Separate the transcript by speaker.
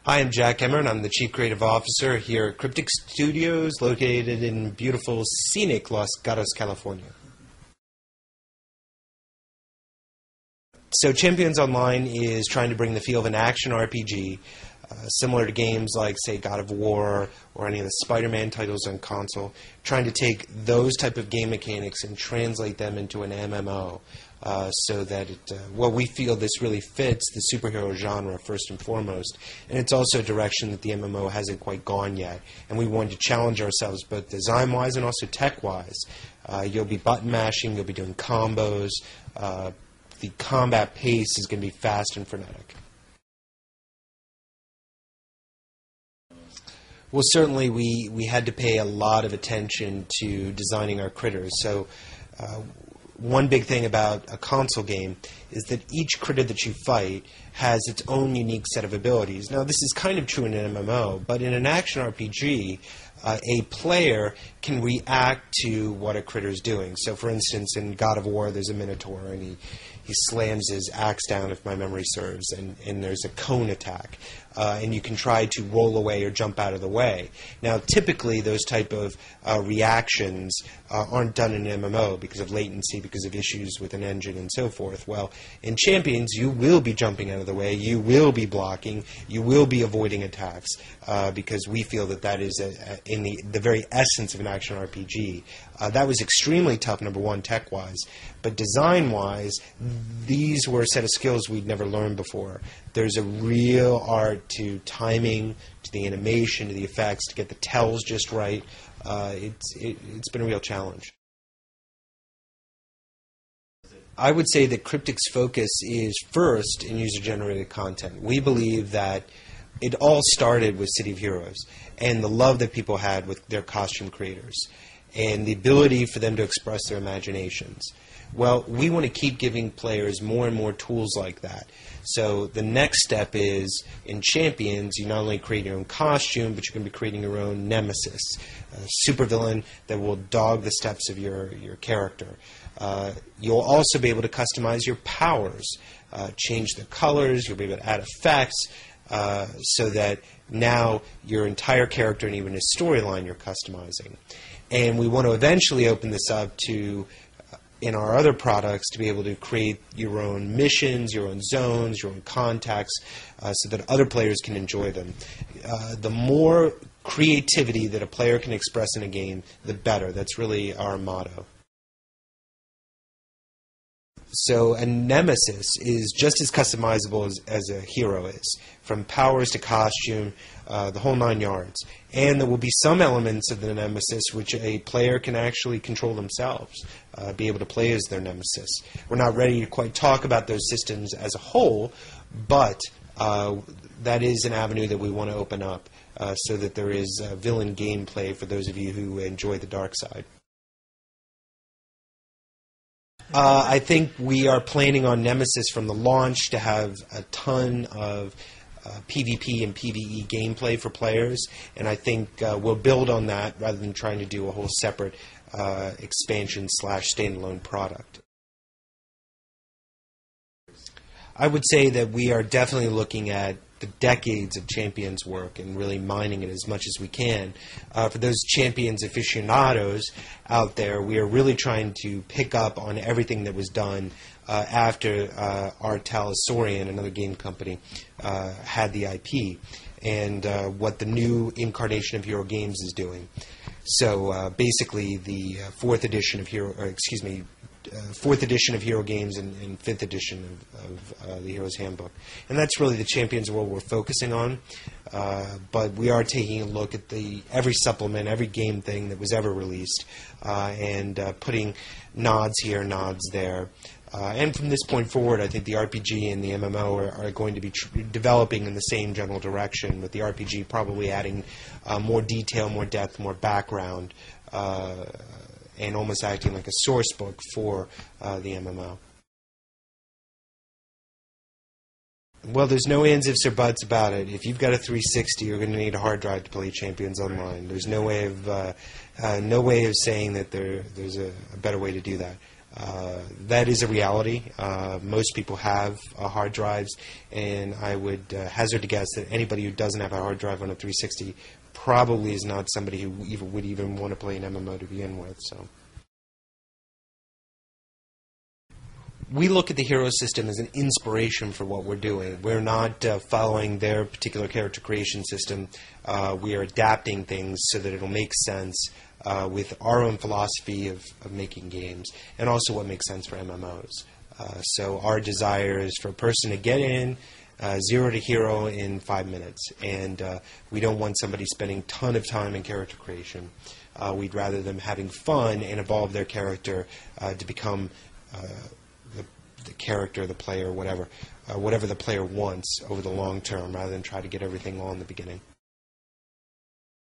Speaker 1: Hi, I'm Jack Emmerts. I'm the Chief Creative Officer here at Cryptics Studios, located in beautiful, scenic Los Gatos, California. So Champions Online is trying to bring the feel of an action RPG, similar to games like, say, God of War or any of the Spider-Man titles on console, trying to take those type of game mechanics and translate them into an MMO. So that we feel this really fits the superhero genre first and foremost, and it's also a direction that the MMO hasn't quite gone yet, and we wanted to challenge ourselves both design-wise and also tech-wise. You'll be button mashing, you'll be doing combos, the combat pace is going to be fast and frenetic. Well, certainly we had to pay a lot of attention to designing our critters, so one big thing about a console game is that each critter that you fight has its own unique set of abilities. Now, this is kind of true in an MMO, but in an action RPG, a player can react to what a critter is doing. So, for instance, in God of War, there's a Minotaur, and he slams his axe down, if my memory serves, and there's a cone attack. And you can try to roll away or jump out of the way. Now, typically, those type of reactions aren't done in an MMO because of latency, because of issues with an engine and so forth. Well, in Champions, you will be jumping out of the way, you will be blocking, you will be avoiding attacks, because we feel that that is in the very essence of an action RPG. That was extremely tough, number one, tech-wise. But design-wise, these were a set of skills we'd never learned before. There's a real art to timing, to the animation, to the effects, to get the tells just right. It's been a real challenge. I would say that Cryptics' focus is first in user-generated content. We believe that it all started with City of Heroes and the love that people had with their costume creators and the ability for them to express their imaginations. Well, we want to keep giving players more and more tools like that. So the next step is, in Champions, you not only create your own costume, but you're going to be creating your own nemesis, a supervillain that will dog the steps of your character. You'll also be able to customize your powers, change the colors, you'll be able to add effects, so that now your entire character and even his storyline you're customizing. And we want to eventually open this up to, in our other products, to be able to create your own missions, your own zones, your own contacts, so that other players can enjoy them. The more creativity that a player can express in a game, the better. That's really our motto. So a nemesis is just as customizable as a hero is, from powers to costume, the whole 9 yards. And there will be some elements of the nemesis which a player can actually control themselves, be able to play as their nemesis. We're not ready to quite talk about those systems as a whole, but that is an avenue that we want to open up, so that there is villain gameplay for those of you who enjoy the dark side. I think we are planning on Nemesis from the launch to have a ton of PvP and PvE gameplay for players, and I think we'll build on that rather than trying to do a whole separate expansion/standalone product. I would say that we are definitely looking at the decades of Champions work and really mining it as much as we can. For those Champions aficionados out there, we are really trying to pick up on everything that was done after Talosorian, another game company, had the IP, and what the new incarnation of Hero Games is doing. So basically, the fourth edition of Hero Games and fifth edition of the Hero's Handbook. And that's really the Champions world we're focusing on. But we are taking a look at every supplement, every game thing that was ever released, and putting nods here, nods there. And from this point forward, I think the RPG and the MMO are going to be developing in the same general direction, with the RPG probably adding more detail, more depth, more background, and almost acting like a source book for the MMO. Well, there's no ands, ifs, or buts about it. If you've got a 360, you're going to need a hard drive to play Champions Online. There's no way of saying that there's a better way to do that. That is a reality. Most people have hard drives, and I would hazard to guess that anybody who doesn't have a hard drive on a 360 probably is not somebody who would even want to play an MMO to begin with. So, we look at the hero system as an inspiration for what we're doing. We're not following their particular character creation system. We are adapting things so that it'll make sense with our own philosophy of making games, and also what makes sense for MMOs. So our desire is for a person to get in, 0 to hero in 5 minutes, and we don't want somebody spending a ton of time in character creation. We'd rather them having fun and evolve their character to become the character, the player, whatever the player wants over the long term, rather than try to get everything all in the beginning.